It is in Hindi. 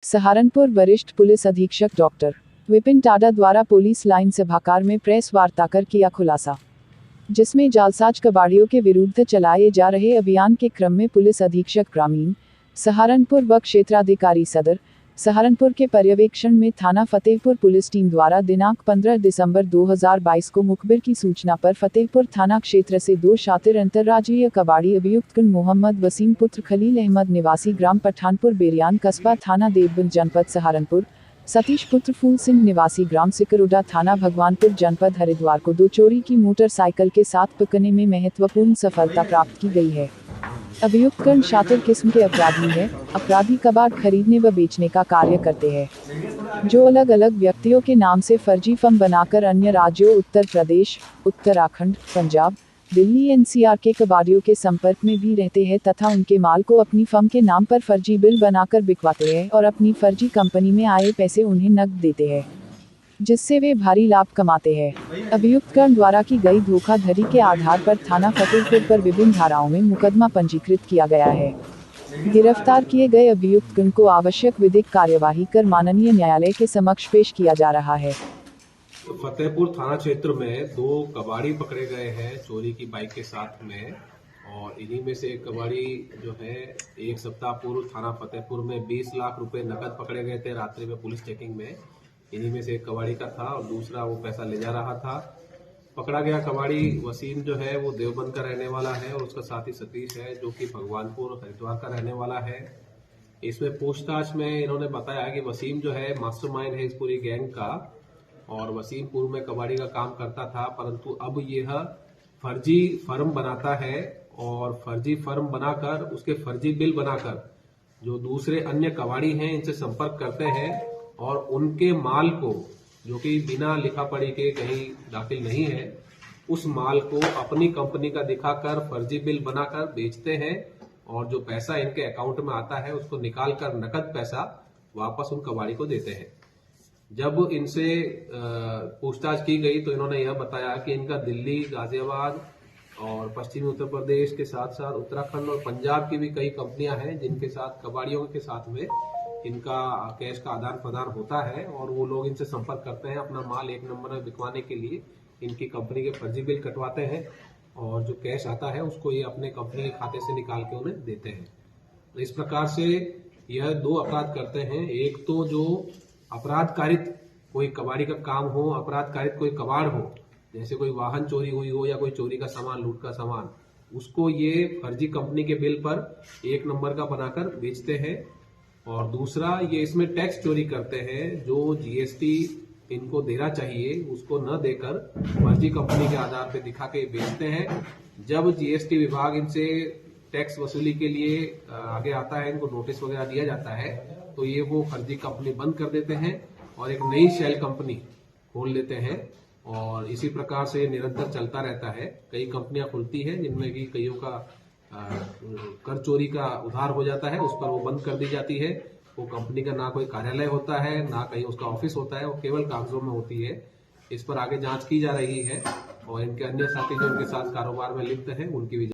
सहारनपुर वरिष्ठ पुलिस अधीक्षक डॉक्टर विपिन टाडा द्वारा पुलिस लाइन सभागार में प्रेस वार्ता कर किया खुलासा, जिसमें जालसाज कबाड़ियों के विरुद्ध चलाए जा रहे अभियान के क्रम में पुलिस अधीक्षक ग्रामीण सहारनपुर व क्षेत्राधिकारी सदर सहारनपुर के पर्यवेक्षण में थाना फतेहपुर पुलिस टीम द्वारा दिनांक 15 दिसंबर 2022 को मुखबिर की सूचना पर फतेहपुर थाना क्षेत्र से 2 शातिर अंतर्राज्यीय कबाड़ी अभियुक्त मोहम्मद वसीम पुत्र खलील अहमद निवासी ग्राम पठानपुर बेरियान कस्बा थाना देवबंद जनपद सहारनपुर, सतीश पुत्र फूल सिंह निवासी ग्राम सिकरोडा थाना भगवानपुर जनपद हरिद्वार को 2 चोरी की मोटरसाइकिल के साथ पकड़ने में महत्वपूर्ण सफलता प्राप्त की गई है। अभियुक्त कर्ण शातिर किस्म के अपराधी है। अपराधी कबाड़ खरीदने व बेचने का कार्य करते हैं, जो अलग अलग व्यक्तियों के नाम से फर्जी फर्म बनाकर अन्य राज्यों उत्तर प्रदेश, उत्तराखंड, पंजाब, दिल्ली एनसीआर के कबाड़ियों के संपर्क में भी रहते हैं तथा उनके माल को अपनी फर्म के नाम पर फर्जी बिल बनाकर बिकवाते हैं और अपनी फर्जी कंपनी में आए पैसे उन्हें नकद देते हैं, जिससे वे भारी लाभ कमाते हैं। अभियुक्त कर्ण द्वारा की गई धोखाधड़ी के आधार पर थाना फतेहपुर पर विभिन्न धाराओं में मुकदमा पंजीकृत किया गया है। गिरफ्तार किए गए अभियुक्त कर्ण को आवश्यक विधिक कार्यवाही कर माननीय न्यायालय के समक्ष पेश किया जा रहा है। फतेहपुर थाना क्षेत्र में 2 कबाड़ी पकड़े गए हैं चोरी की बाइक के साथ में, और इन्हीं में से एक कबाड़ी जो है 1 सप्ताह पूर्व थाना फतेहपुर में 20 लाख रुपए नकद पकड़े गए थे रात्रि में पुलिस चेकिंग में। इन्हीं में से एक कबाड़ी का था और दूसरा वो पैसा ले जा रहा था। पकड़ा गया कबाड़ी वसीम जो है वो देवबंद का रहने वाला है और उसका साथी सतीश है जो कि भगवानपुर हरिद्वार का रहने वाला है। इसमें पूछताछ में इन्होंने बताया कि वसीम जो है मास्टरमाइंड है इस पूरी गैंग का, और वसीम पूर्व में कबाड़ी का काम करता था, परंतु अब यह फर्जी फर्म बनाता है और फर्जी फर्म बनाकर उसके फर्जी बिल बनाकर जो दूसरे अन्य कबाड़ी हैं इनसे संपर्क करते हैं और उनके माल को, जो कि बिना लिखा पढ़ी के कहीं दाखिल नहीं है, उस माल को अपनी कंपनी का दिखाकर फर्जी बिल बनाकर बेचते हैं और जो पैसा इनके अकाउंट में आता है उसको निकालकर नकद पैसा वापस उन कबाड़ी को देते हैं। जब इनसे पूछताछ की गई तो इन्होंने यह बताया कि इनका दिल्ली, गाजियाबाद और पश्चिमी उत्तर प्रदेश के साथ साथ उत्तराखंड और पंजाब की भी कई कंपनियां हैं जिनके साथ कबाड़ियों के साथ में इनका कैश का आदान प्रदान होता है और वो लोग इनसे संपर्क करते हैं अपना माल 1 नंबर में बिकवाने के लिए। इनकी कंपनी के फर्जी बिल कटवाते हैं और जो कैश आता है उसको ये अपने कंपनी के खाते से निकाल के उन्हें देते हैं। तो इस प्रकार से यह 2 अपराध करते हैं। एक तो जो अपराध कारित कोई कबाड़ी का काम हो, अपराध कारित कोई कबाड़ हो, जैसे कोई वाहन चोरी हुई हो या कोई चोरी का सामान, लूट का सामान, उसको ये फर्जी कंपनी के बिल पर 1 नंबर का बनाकर बेचते हैं। और दूसरा ये इसमें टैक्स चोरी करते हैं, जो जीएसटी इनको देना चाहिए उसको न देकर फर्जी कंपनी के आधार पर दिखा के बेचते हैं। जब जीएसटी विभाग इनसे टैक्स वसूली के लिए आगे आता है, इनको नोटिस वगैरह दिया जाता है, तो ये वो फर्जी कंपनी बंद कर देते हैं और एक नई शेल कंपनी खोल लेते हैं और इसी प्रकार से निरंतर चलता रहता है। कई कंपनियां खुलती हैं जिनमें कि कईयों का कर चोरी का उधार हो जाता है, उस पर वो बंद कर दी जाती है। वो कंपनी का ना कोई कार्यालय होता है, ना कहीं उसका ऑफिस होता है, वो केवल कागजों में होती है। इस पर आगे जांच की जा रही है और इनके अन्य साथी जो उनके साथ कारोबार में लिप्त हैं उनकी भी